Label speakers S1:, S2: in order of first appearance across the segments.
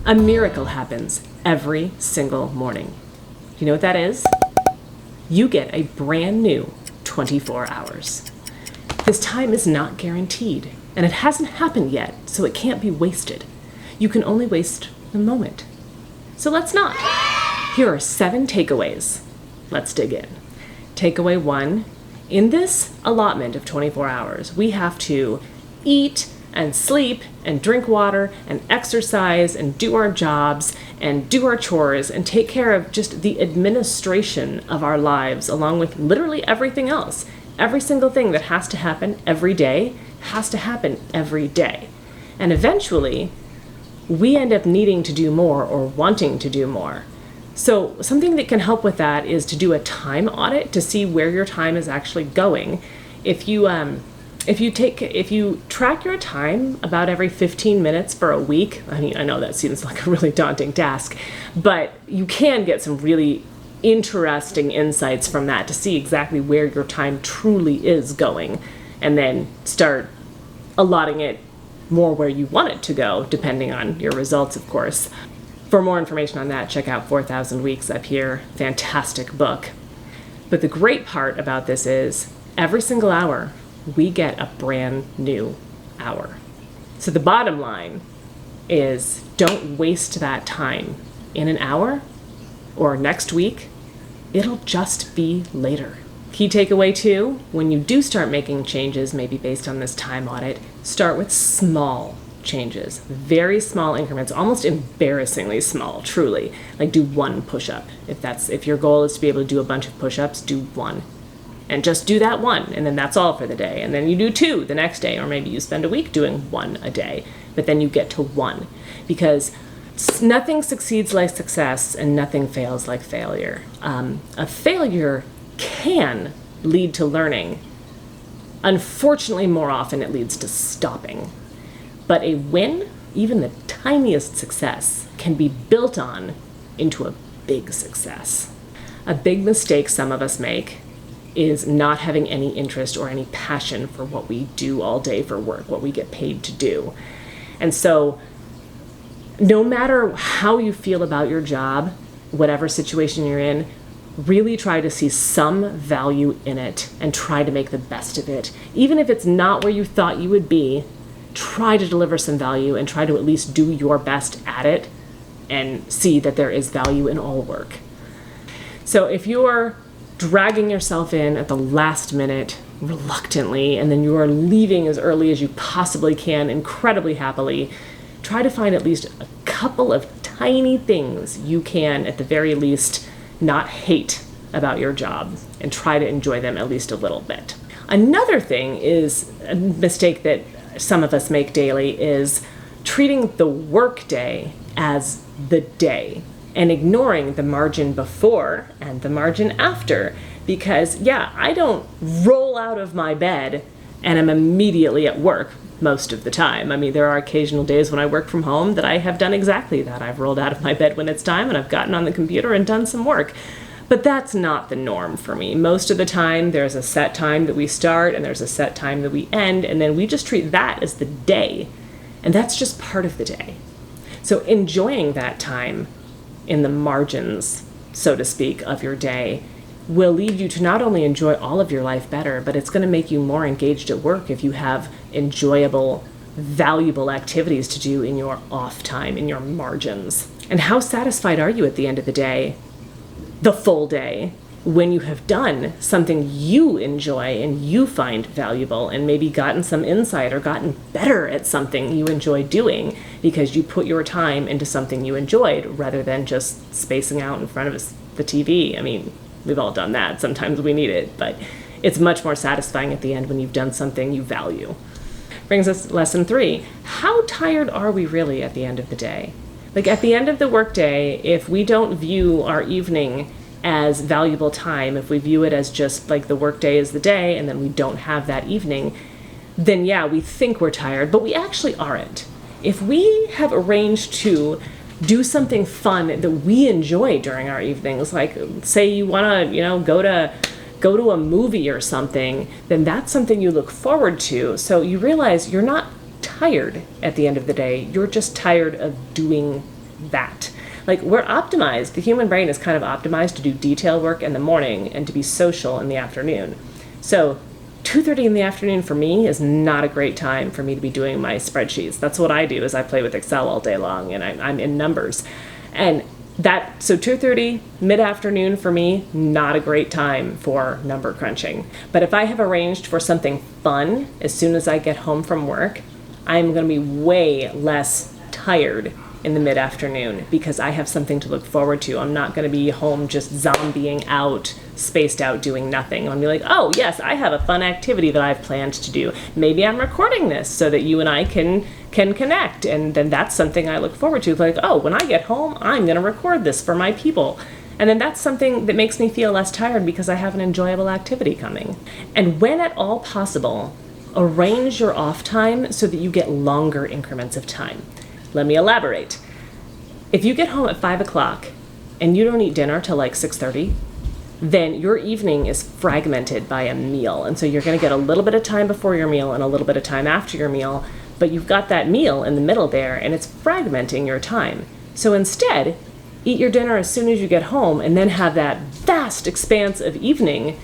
S1: A miracle happens every single morning. You know what that is? You get a brand new 24 hours. This time is not guaranteed, and it hasn't happened yet, so it can't be wasted. You can only waste the moment. So let's not. Here are 7 takeaways. Let's dig in. Takeaway 1, in this allotment of 24 hours, we have to eat and sleep and drink water and exercise and do our jobs and do our chores and take care of just the administration of our lives along with literally everything else. Every single thing that has to happen every day has to happen every day. And eventually, we end up needing to do more or wanting to do more. So something that can help with that is to do a time audit to see where your time is actually going. If you track your time about every 15 minutes for a week, I mean, I know that seems like a really daunting task, but you can get some really interesting insights from that to see exactly where your time truly is going, and then start allotting it more where you want it to go, depending on your results, of course. For more information on that, check out 4,000 Weeks up here. Fantastic book. But the great part about this is every single hour, we get a brand new hour. So the bottom line is don't waste that time. In an hour or next week, it'll just be later. Key takeaway 2, when you do start making changes, maybe based on this time audit, start with small changes, very small increments, almost embarrassingly small, truly. Like do 1 push-up. If your goal is to be able to do a bunch of push-ups, do 1. And just do that 1, and then that's all for the day. And then you do 2 the next day, or maybe you spend a week doing 1 a day, but then you get to 1. Because nothing succeeds like success, and nothing fails like failure. A failure can lead to learning. Unfortunately, more often it leads to stopping. But a win, even the tiniest success, can be built on into a big success. A big mistake some of us make is not having any interest or any passion for what we do all day for work, what we get paid to do. And so no matter how you feel about your job, whatever situation you're in, really try to see some value in it and try to make the best of it. Even if it's not where you thought you would be, try to deliver some value and try to at least do your best at it and see that there is value in all work. So if you're dragging yourself in at the last minute reluctantly, and then you are leaving as early as you possibly can, incredibly happily, try to find at least a couple of tiny things you can, at the very least, not hate about your job, and try to enjoy them at least a little bit. Another thing is a mistake that some of us make daily is treating the workday as the day and ignoring the margin before and the margin after. Because, I don't roll out of my bed and I'm immediately at work most of the time. I mean, there are occasional days when I work from home that I have done exactly that. I've rolled out of my bed when it's time and I've gotten on the computer and done some work. But that's not the norm for me. Most of the time, there's a set time that we start and there's a set time that we end, and then we just treat that as the day. And that's just part of the day. So enjoying that time in the margins, so to speak, of your day will lead you to not only enjoy all of your life better, but it's going to make you more engaged at work if you have enjoyable, valuable activities to do in your off time, in your margins. And how satisfied are you at the end of the day, the full day, when you have done something you enjoy and you find valuable and maybe gotten some insight or gotten better at something you enjoy doing because you put your time into something you enjoyed rather than just spacing out in front of the TV. I mean, we've all done that. Sometimes we need it, but it's much more satisfying at the end when you've done something you value. Brings us to lesson 3. How tired are we really at the end of the day? Like at the end of the workday, if we don't view our evening as valuable time, if we view it as just like the workday is the day and then we don't have that evening, then we think we're tired, but we actually aren't. If we have arranged to do something fun that we enjoy during our evenings, like say you want to, go to a movie or something, then that's something you look forward to. So you realize you're not tired at the end of the day. You're just tired of doing that. Like, we're optimized. The human brain is kind of optimized to do detail work in the morning and to be social in the afternoon. So 2:30 in the afternoon for me is not a great time for me to be doing my spreadsheets. That's what I do, is I play with Excel all day long, and I'm in numbers. And so 2:30 mid-afternoon for me, not a great time for number crunching. But if I have arranged for something fun as soon as I get home from work, I'm going to be way less tired in the mid-afternoon because I have something to look forward to. I'm not going to be home just zombieing out, spaced out, doing nothing. I'm going to be like, oh yes, I have a fun activity that I've planned to do. Maybe I'm recording this so that you and I can connect, and then that's something I look forward to. Like, oh, when I get home, I'm going to record this for my people. And then that's something that makes me feel less tired because I have an enjoyable activity coming. And when at all possible, arrange your off time so that you get longer increments of time. Let me elaborate. If you get home at 5 o'clock and you don't eat dinner till like 6:30, then your evening is fragmented by a meal. And so you're going to get a little bit of time before your meal and a little bit of time after your meal, but you've got that meal in the middle there and it's fragmenting your time. So instead, eat your dinner as soon as you get home and then have that vast expanse of evening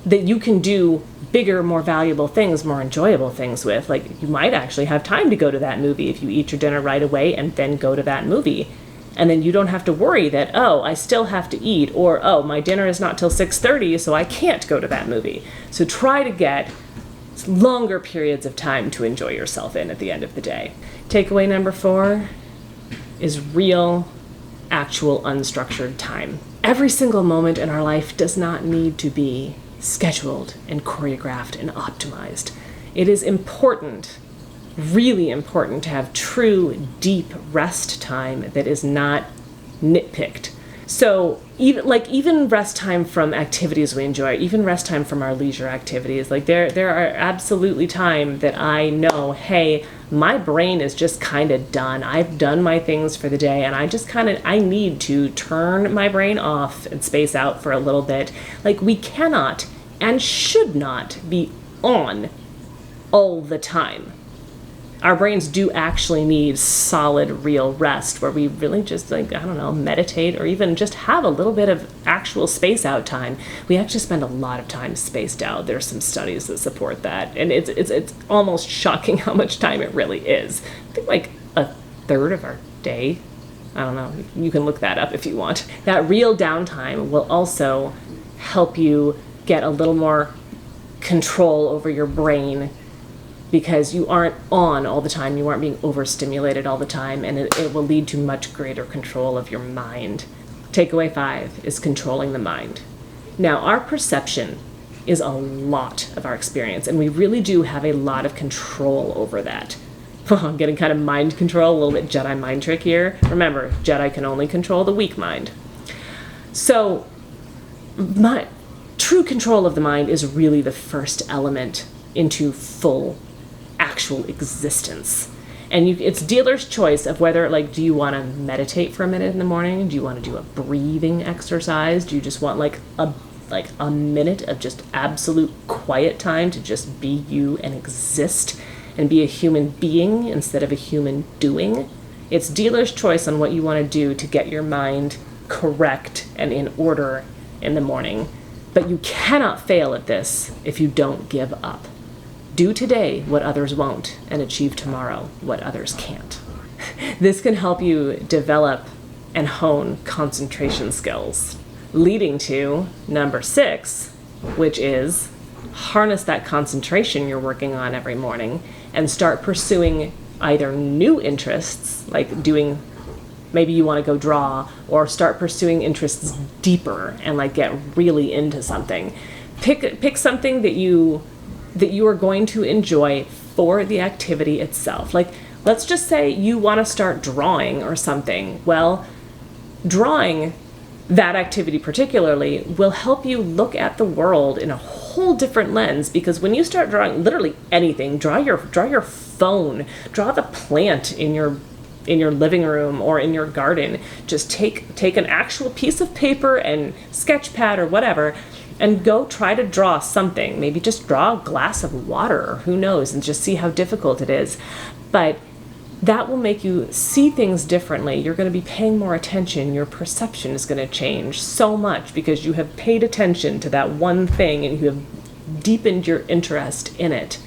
S1: that you can do bigger, more valuable things, more enjoyable things with. Like, you might actually have time to go to that movie if you eat your dinner right away and then go to that movie. And then you don't have to worry that, oh, I still have to eat, or, oh, my dinner is not till 6:30, so I can't go to that movie. So try to get longer periods of time to enjoy yourself in at the end of the day. Takeaway number 4 is real, actual, unstructured time. Every single moment in our life does not need to be scheduled and choreographed and optimized. It is important, really important, to have true, deep rest time that is not nitpicked. So even rest time from activities we enjoy, even rest time from our leisure activities, like there are absolutely time that I know, hey, my brain is just kind of done. I've done my things for the day, and I need to turn my brain off and space out for a little bit. Like, we cannot and should not be on all the time. Our brains do actually need solid, real rest where we really just, meditate or even just have a little bit of actual space out time. We actually spend a lot of time spaced out. There's some studies that support that. And it's almost shocking how much time it really is. I think like a third of our day. I don't know. You can look that up if you want. That real downtime will also help you get a little more control over your brain, because you aren't on all the time, you aren't being overstimulated all the time, and it will lead to much greater control of your mind. Takeaway 5 is controlling the mind. Now, our perception is a lot of our experience, and we really do have a lot of control over that. I'm getting kind of mind control, a little bit Jedi mind trick here. Remember, Jedi can only control the weak mind. So, true control of the mind is really the first element into full actual existence. And it's dealer's choice of whether, do you want to meditate for a minute in the morning? Do you want to do a breathing exercise? Do you just want a minute of just absolute quiet time to just be you and exist and be a human being instead of a human doing? It's dealer's choice on what you want to do to get your mind correct and in order in the morning. But you cannot fail at this if you don't give up. Do today what others won't, and achieve tomorrow what others can't. This can help you develop and hone concentration skills, leading to number 6, which is harness that concentration you're working on every morning and start pursuing either new interests, like maybe you want to go draw, or start pursuing interests deeper and get really into something. Pick something that you are going to enjoy for the activity itself. Let's just say you want to start drawing or something. Well, drawing, that activity particularly, will help you look at the world in a whole different lens, because when you start drawing literally anything, draw your phone, draw the plant in your living room or in your garden. Just take an actual piece of paper and sketch pad or whatever and go try to draw something. Maybe just draw a glass of water, or who knows, and just see how difficult it is. But That will make you see things differently. You're going to be paying more attention. Your perception is going to change so much because you have paid attention to that one thing and you have deepened your interest in it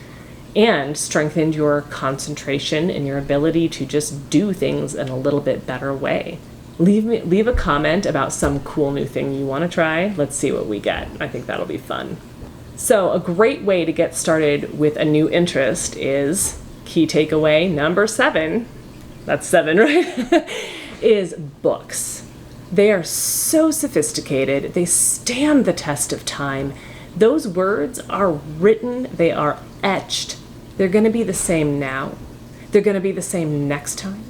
S1: and strengthened your concentration and your ability to just do things in a little bit better way. Leave a comment about some cool new thing you want to try. Let's see what we get. I think that'll be fun. So a great way to get started with a new interest is key takeaway number 7. That's 7, right? is books. They are so sophisticated. They stand the test of time. Those words are written. They are etched. They're going to be the same now. They're going to be the same next time.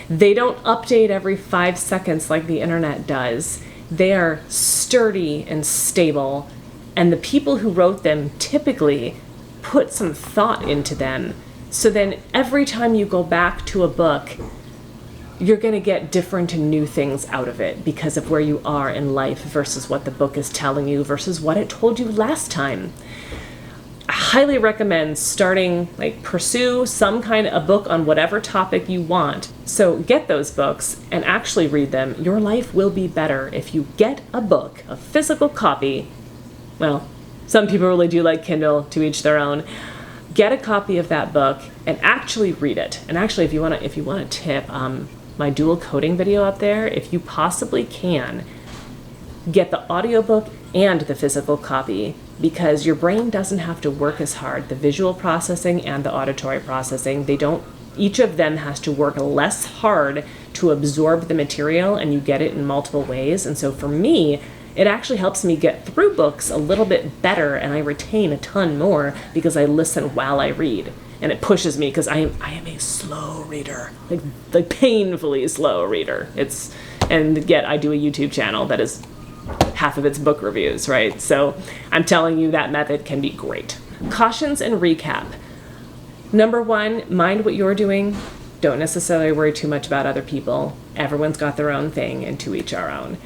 S1: They don't update every 5 seconds like the internet does. They are sturdy and stable. And the people who wrote them typically put some thought into them. So then every time you go back to a book, you're going to get different and new things out of it because of where you are in life versus what the book is telling you versus what it told you last time. I highly recommend pursue some kind of a book on whatever topic you want. So get those books and actually read them. Your life will be better if you get a book, a physical copy. Well, some people really do like Kindle, to each their own. Get a copy of that book and actually read it. And actually, if you want to tip, my dual coding video up there, if you possibly can, get the audiobook and the physical copy because your brain doesn't have to work as hard. The visual processing and the auditory processing, each of them has to work less hard to absorb the material and you get it in multiple ways. And so for me, it actually helps me get through books a little bit better and I retain a ton more because I listen while I read. And it pushes me because I am a slow reader, like painfully slow reader. And yet I do a YouTube channel that is half of its book reviews, right? So I'm telling you that method can be great. Cautions and recap. Number 1, mind what you're doing. Don't necessarily worry too much about other people. Everyone's got their own thing and to each our own.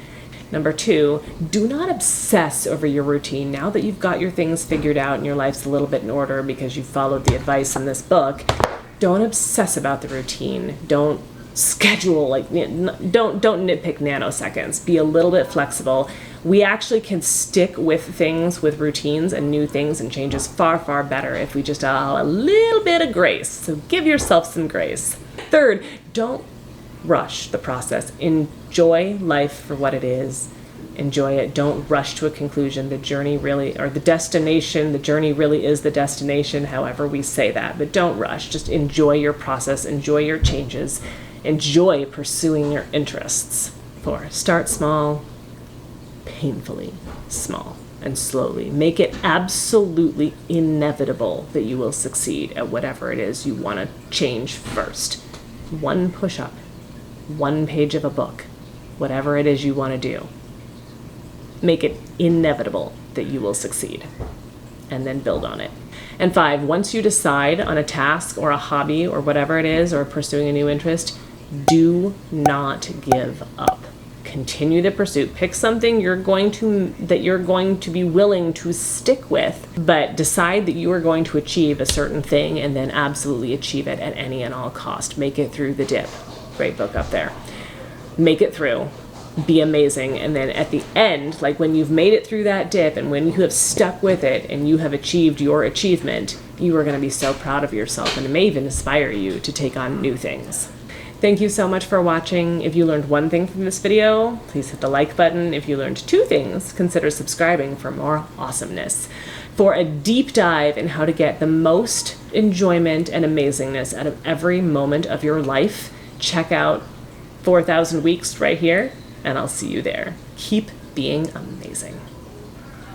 S1: Number 2, do not obsess over your routine. Now that you've got your things figured out and your life's a little bit in order because you've followed the advice in this book, don't obsess about the routine. Don't schedule, don't nitpick nanoseconds. Be a little bit flexible. We actually can stick with things, with routines and new things and changes far, far better if we just allow a little bit of grace. So give yourself some grace. 3rd, don't rush the process. Enjoy life for what it is. Enjoy it. Don't rush to a conclusion. The journey really, or the destination, the journey really is the destination, however we say that. But don't rush. Just enjoy your process. Enjoy your changes. Enjoy pursuing your interests. 4, start small, painfully small, and slowly. Make it absolutely inevitable that you will succeed at whatever it is you want to change first. 1 push-up, 1 page of a book, whatever it is you want to do. Make it inevitable that you will succeed, and then build on it. And 5, once you decide on a task or a hobby or whatever it is, or pursuing a new interest, do not give up. Continue the pursuit. Pick something that you're going to be willing to stick with, but decide that you are going to achieve a certain thing and then absolutely achieve it at any and all cost. Make it through the dip. Great book up there. Make it through. Be amazing. And then at the end, like when you've made it through that dip and when you have stuck with it and you have achieved your achievement, you are going to be so proud of yourself, and it may even inspire you to take on new things. Thank you so much for watching. If you learned 1 thing from this video, please hit the like button. If you learned 2 things, consider subscribing for more awesomeness. For a deep dive in how to get the most enjoyment and amazingness out of every moment of your life, check out 4,000 Weeks right here, and I'll see you there. Keep being amazing.